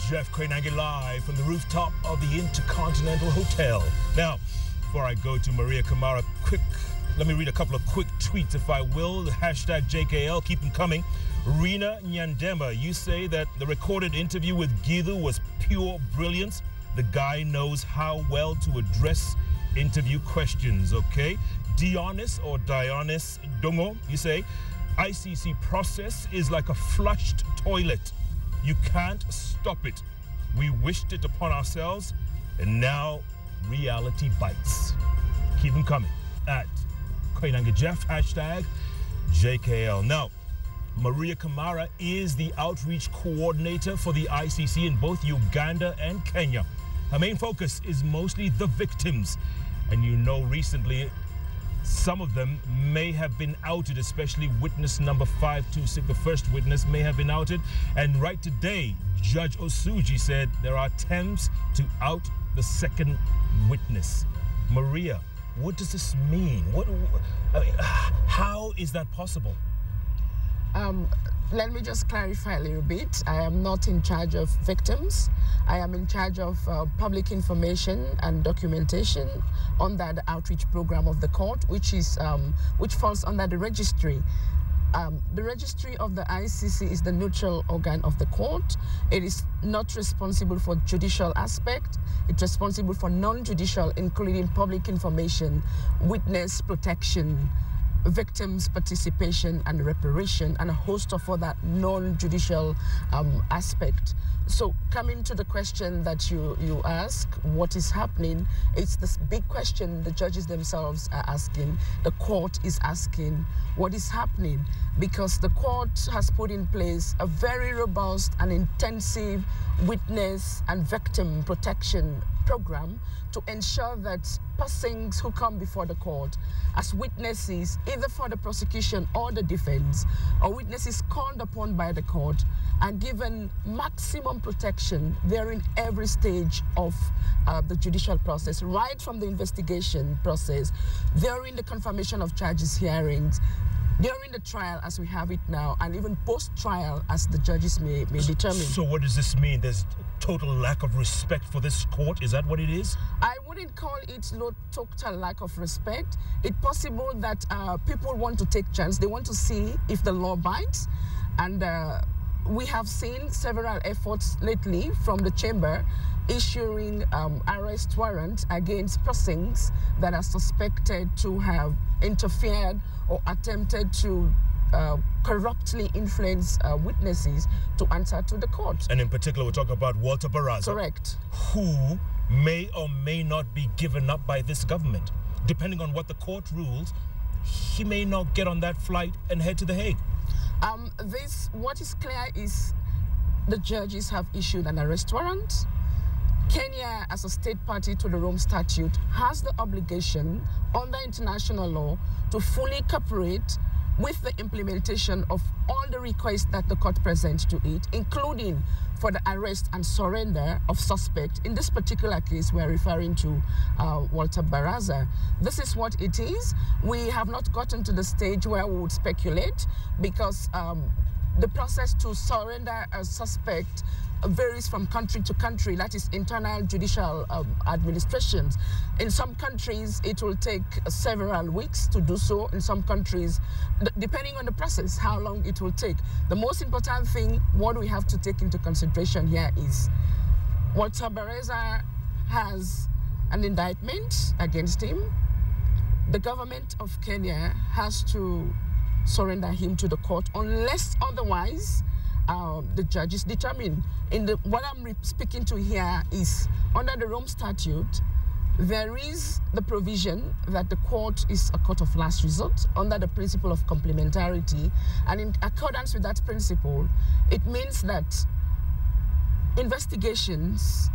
Jeff Koinange live from the rooftop of the Intercontinental Hotel. Now, before I go to Maria Kamara, let me read a couple of quick tweets, if I will. The hashtag JKL, keep them coming. Rina Nyandema, you say that the recorded interview with Gidu was pure brilliance. The guy knows how well to address interview questions, okay? Dionys Dongo, you say, ICC process is like a flushed toilet. You can't stop it. We wished it upon ourselves, and now reality bites. Keep them coming at Koinange Jeff, hashtag JKL. Now, Maria Kamara is the outreach coordinator for the ICC in both Uganda and Kenya. Her main focus is mostly the victims. And you know, recently, some of them may have been outed, especially witness number 526, the first witness may have been outed. And right today, Judge Osuji said there are attempts to out the second witness. Maria, what does this mean? How is that possible? Let me just clarify a little bit. I am not in charge of victims. I am in charge of public information and documentation under the outreach program of the court, which falls under the registry. The registry of the ICC is the neutral organ of the court. It is not responsible for judicial aspect. It's responsible for non-judicial, including public information, witness protection, victims' participation and reparation, and a host of other non-judicial aspect. So coming to the question that you ask, what is happening, it's this big question the judges themselves are asking, the court is asking, what is happening? Because the court has put in place a very robust and intensive witness and victim protection program to ensure that persons who come before the court as witnesses, either for the prosecution or the defense, or witnesses called upon by the court, are given maximum protection during every stage of the judicial process, right from the investigation process, during the confirmation of charges hearings, during the trial as we have it now, and even post-trial as the judges may determine. So what does this mean? There's total lack of respect for this court? Is that what it is? I wouldn't call it total lack of respect. It's possible that people want to take chance. They want to see if the law bites. And we have seen several efforts lately from the chamber issuing arrest warrants against persons that are suspected to have interfered or attempted to corruptly influence witnesses to answer to the court. And in particular, we're talking about Walter Baraza. Correct. Who may or may not be given up by this government. Depending on what the court rules, he may not get on that flight and head to The Hague. What is clear is the judges have issued an arrest warrant. Kenya, as a state party to the Rome Statute, has the obligation under international law to fully cooperate with the implementation of all the requests that the court presents to it, including for the arrest and surrender of suspect. In this particular case, we're referring to Walter Baraza. This is what it is. We have not gotten to the stage where we would speculate, because the process to surrender a suspect varies from country to country. That is internal judicial administrations. In some countries, it will take several weeks to do so. In some countries, depending on the process, how long it will take. The most important thing, what we have to take into consideration here is Walter Baraza has an indictment against him. The government of Kenya has to surrender him to the court unless otherwise the judges determine. What I'm speaking to here is under the Rome Statute, there is the provision that the court is a court of last resort under the principle of complementarity, and in accordance with that principle, it means that investigations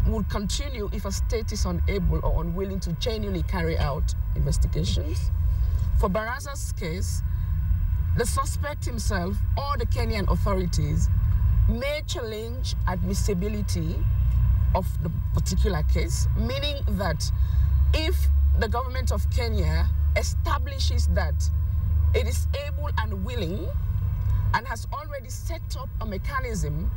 would continue if a state is unable or unwilling to genuinely carry out investigations. For Baraza's case, the suspect himself or the Kenyan authorities may challenge admissibility of the particular case, meaning that if the government of Kenya establishes that it is able and willing and has already set up a mechanism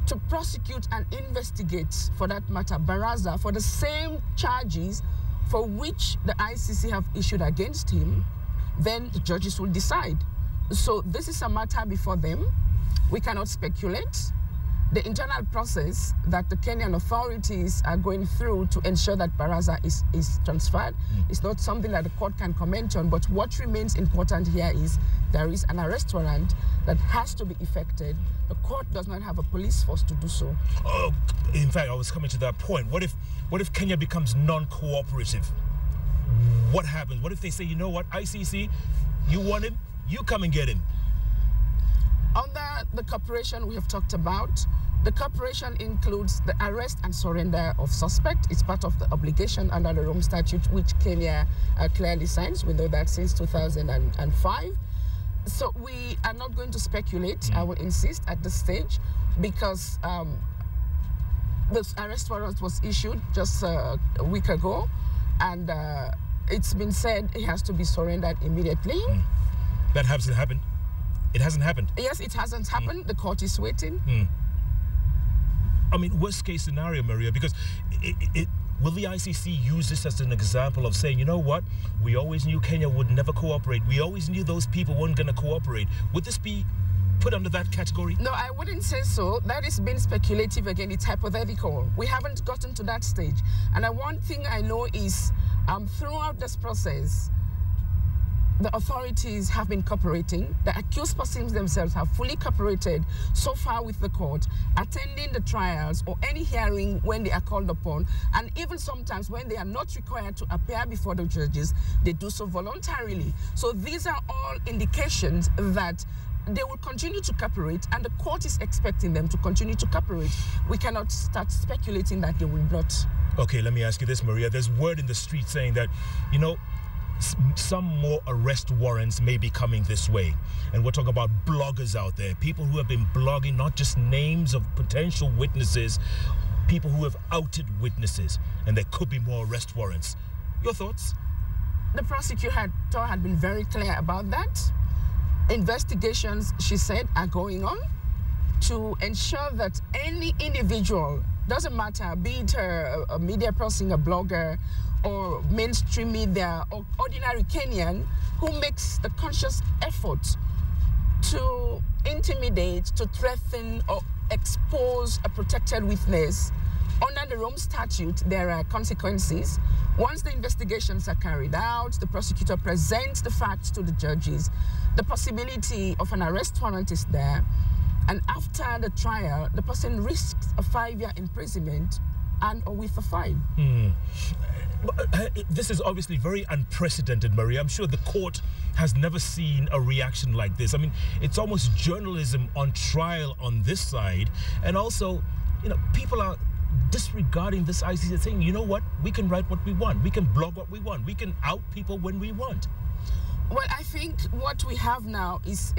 to prosecute and investigate, for that matter, Baraza, for the same charges for which the ICC have issued against him, then the judges will decide. So this is a matter before them. We cannot speculate. The internal process that the Kenyan authorities are going through to ensure that Baraza is transferred is not something that the court can comment on. But what remains important here is there is an arrest warrant that has to be effected. The court does not have a police force to do so. Oh, in fact, I was coming to that point. What if Kenya becomes non-cooperative? What happens? What if they say, you know what, ICC, you want him, you come and get him? Under the cooperation we have talked about, the cooperation includes the arrest and surrender of suspect. It's part of the obligation under the Rome Statute, which Kenya clearly signs. We know that since 2005. So we are not going to speculate, I will insist, at this stage, because the arrest warrant was issued just a week ago, and it's been said it has to be surrendered immediately. That hasn't happened. It hasn't happened. Yes, it hasn't happened. The court is waiting. I mean, worst case scenario, Maria, because will the ICC use this as an example of saying, you know what, we always knew Kenya would never cooperate. We always knew those people weren't going to cooperate. Would this be put under that category? No, I wouldn't say so. That is being speculative again. It's hypothetical. We haven't gotten to that stage. And one thing I know is throughout this process, the authorities have been cooperating. The accused persons themselves have fully cooperated so far with the court, attending the trials or any hearing when they are called upon. And even sometimes when they are not required to appear before the judges, they do so voluntarily. So these are all indications that they will continue to cooperate, and the court is expecting them to continue to cooperate. We cannot start speculating that they will not. Okay, let me ask you this, Maria. There's word in the street saying that, you know, some more arrest warrants may be coming this way. And we're talking about bloggers out there, people who have been blogging, not just names of potential witnesses, people who have outed witnesses, and there could be more arrest warrants. Your thoughts? The prosecutor had been very clear about that. Investigations, she said, are going on to ensure that any individual, doesn't matter, be it a media person, a blogger, or mainstream media, or ordinary Kenyan, who makes the conscious effort to intimidate, to threaten, or expose a protected witness. Under the Rome Statute, there are consequences. Once the investigations are carried out, the prosecutor presents the facts to the judges. The possibility of an arrest warrant is there. And after the trial, the person risks a 5-year imprisonment and or with a fine. This is obviously very unprecedented, Maria. I'm sure the court has never seen a reaction like this. I mean, it's almost journalism on trial on this side. And also, you know, people are disregarding this ICC, saying, you know what, we can write what we want. We can blog what we want. We can out people when we want. Well, I think what we have now is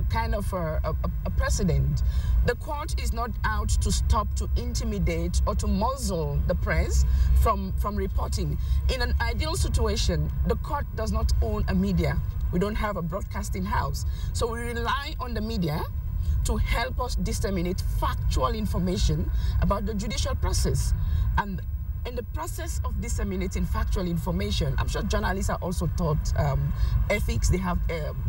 kind of a precedent. The court is not out to stop, to intimidate, or to muzzle the press from reporting. In an ideal situation, the court does not own a media. We don't have a broadcasting house. So we rely on the media to help us disseminate factual information about the judicial process. And in the process of disseminating factual information, I'm sure journalists are also taught ethics. They have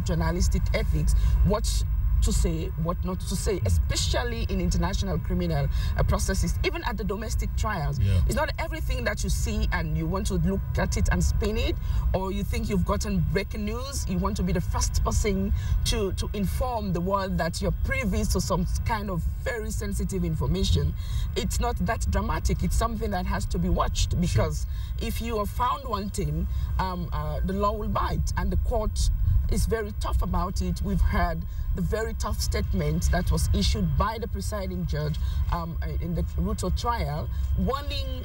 journalistic ethics, what to say, what not to say, especially in international criminal processes, even at the domestic trials. Yeah. It's not everything that you see and you want to look at it and spin it, or you think you've gotten breaking news, you want to be the first person to inform the world that you're privy to some kind of very sensitive information. It's not that dramatic. It's something that has to be watched, because if you are found wanting, the law will bite, and the court is very tough about it. We've heard the very tough statement that was issued by the presiding judge in the Ruto trial, warning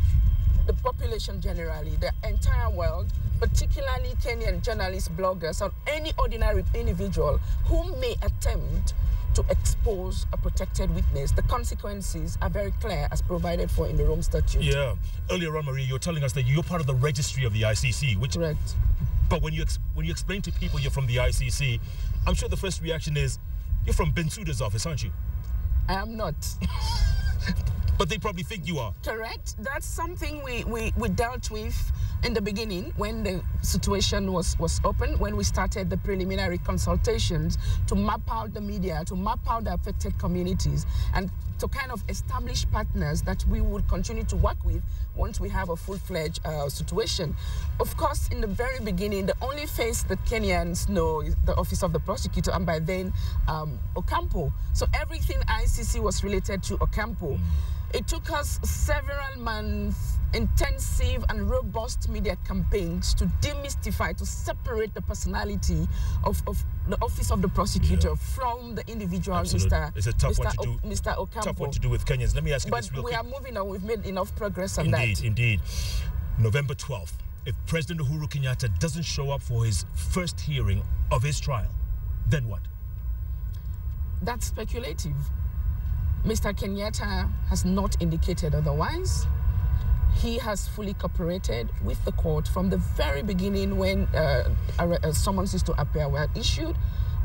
the population generally, the entire world, particularly Kenyan journalists, bloggers, or any ordinary individual who may attempt to expose a protected witness. The consequences are very clear, as provided for in the Rome Statute. Yeah. Earlier on, Maria, you were telling us that you're part of the registry of the ICC, which... Correct. But when you explain to people you're from the ICC, I'm sure the first reaction is, you're from Bensouda's office, aren't you? I am not. But they probably think you are. Correct. That's something we dealt with in the beginning when the situation was open, when we started the preliminary consultations to map out the media, to map out the affected communities, and to kind of establish partners that we would continue to work with once we have a full-fledged situation. Of course, in the very beginning, the only face that Kenyans know is the Office of the Prosecutor, and by then, Ocampo. So everything ICC was related to Ocampo. It took us several months, intensive and robust media campaigns to demystify, to separate the personality of the Office of the Prosecutor from the individual Mr. It's a tough one to do. Mr. Ocampo. Tough one to do with Kenyans. Let me ask you this real quick. But we are moving on. We've made enough progress on that. Indeed. November 12th, if President Uhuru Kenyatta doesn't show up for his first hearing of his trial, then what? That's speculative. Mr. Kenyatta has not indicated otherwise. He has fully cooperated with the court from the very beginning when summonses to appear were issued.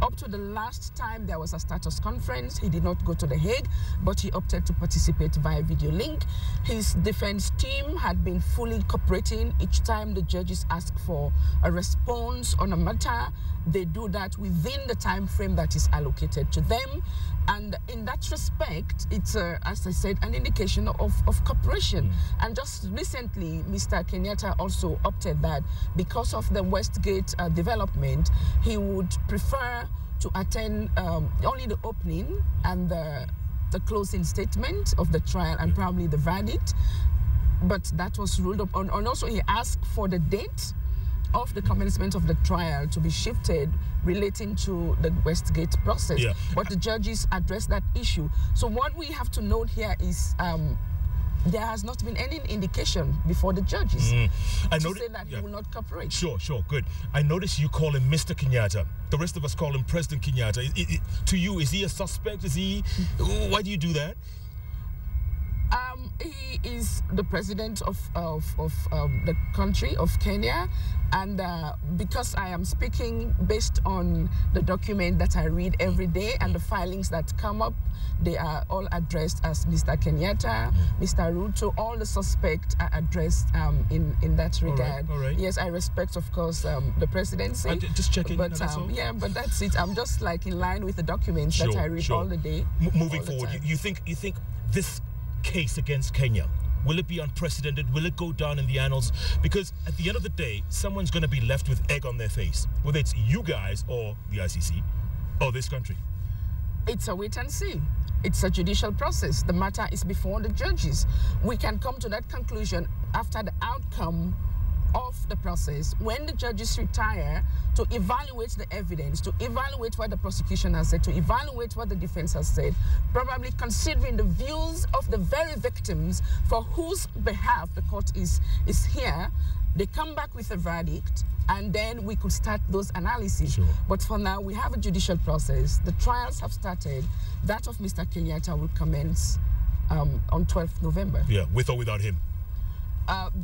Up to the last time there was a status conference, he did not go to The Hague, but he opted to participate via video link. His defense team had been fully cooperating. Each time the judges ask for a response on a matter, they do that within the time frame that is allocated to them. And in that respect, it's, as I said, an indication of cooperation. And just recently, Mr. Kenyatta also opted that because of the Westgate development, he would prefer to attend only the opening and the closing statement of the trial and probably the verdict. But that was ruled up on. And also he asked for the date of the commencement of the trial to be shifted relating to the Westgate process. Yeah. But the judges addressed that issue. So what we have to note here is there has not been any indication before the judges to say that he will not cooperate. Sure, good. I notice you call him Mr. Kenyatta. The rest of us call him President Kenyatta. To you, is he a suspect? Is he? Why do you do that? He is the president of the country of Kenya, and because I am speaking based on the document that I read every day and the filings that come up, they are all addressed as Mr. Kenyatta, Mr. Ruto. All the suspects are addressed in that regard. All right. Yes, I respect, of course, the presidency. Just checking. But yeah, but that's it. I'm just like in line with the documents that I read all the day. Moving forward, you think this case against Kenya, will it be unprecedented? Will it go down in the annals? Because at the end of the day, someone's going to be left with egg on their face, whether it's you guys or the ICC or this country. It's a wait and see. It's a judicial process. The matter is before the judges. We can come to that conclusion after the outcome of the process, when the judges retire, to evaluate the evidence, to evaluate what the prosecution has said, to evaluate what the defense has said, probably considering the views of the very victims for whose behalf the court is here. They come back with a verdict, and then we could start those analyses. Sure. But for now, we have a judicial process. The trials have started. That of Mr. Kenyatta will commence on 12th November. Yeah, with or without him?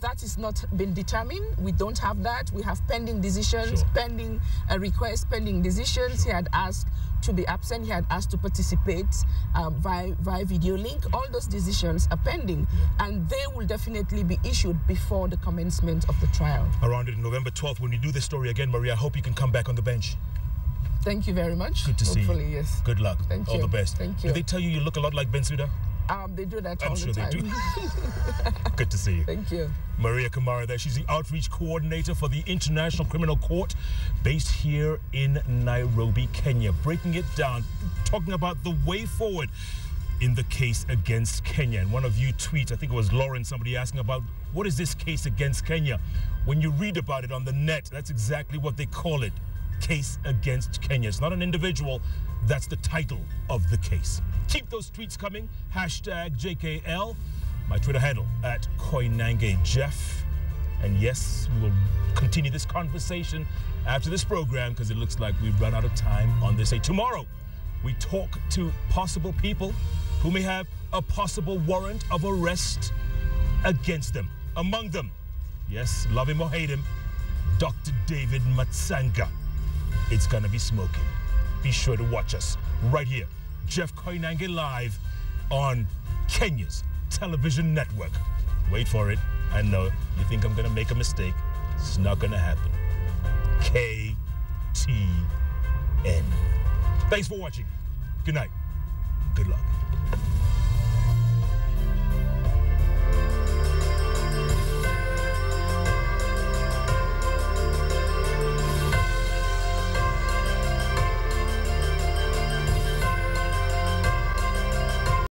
That is not been determined. We don't have that. We have pending decisions, pending requests, pending decisions. He had asked to be absent. He had asked to participate via video link. All those decisions are pending, and they will definitely be issued before the commencement of the trial. Around November 12th, when we do this story again, Maria, I hope you can come back on the bench. Thank you very much. Good to see you. Hopefully, yes. Good luck. Thank you. All the best. Thank you. Did they tell you you look a lot like Bensouda? They do that all I'm the time. sure they do. Good to see you. Thank you. Maria Kamara there. She's the outreach coordinator for the International Criminal Court based here in Nairobi, Kenya. Breaking it down, talking about the way forward in the case against Kenya. And one of you tweets, I think it was Lauren, somebody asking about, what is this case against Kenya? When you read about it on the net, that's exactly what they call it. Case against Kenya. It's not an individual. That's the title of the case. Keep those tweets coming. Hashtag JKL. My Twitter handle at Koinange Jeff. And yes, we will continue this conversation after this program because it looks like we've run out of time on this day. Tomorrow, we talk to possible people who may have a possible warrant of arrest against them. Among them, yes, love him or hate him, Dr. David Matsanga. It's going to be smoking. Be sure to watch us right here Jeff Koinange live on Kenya's television network. Wait for it. I know you think I'm going to make a mistake. It's not going to happen. KTN. Thanks for watching. Good night. Good luck.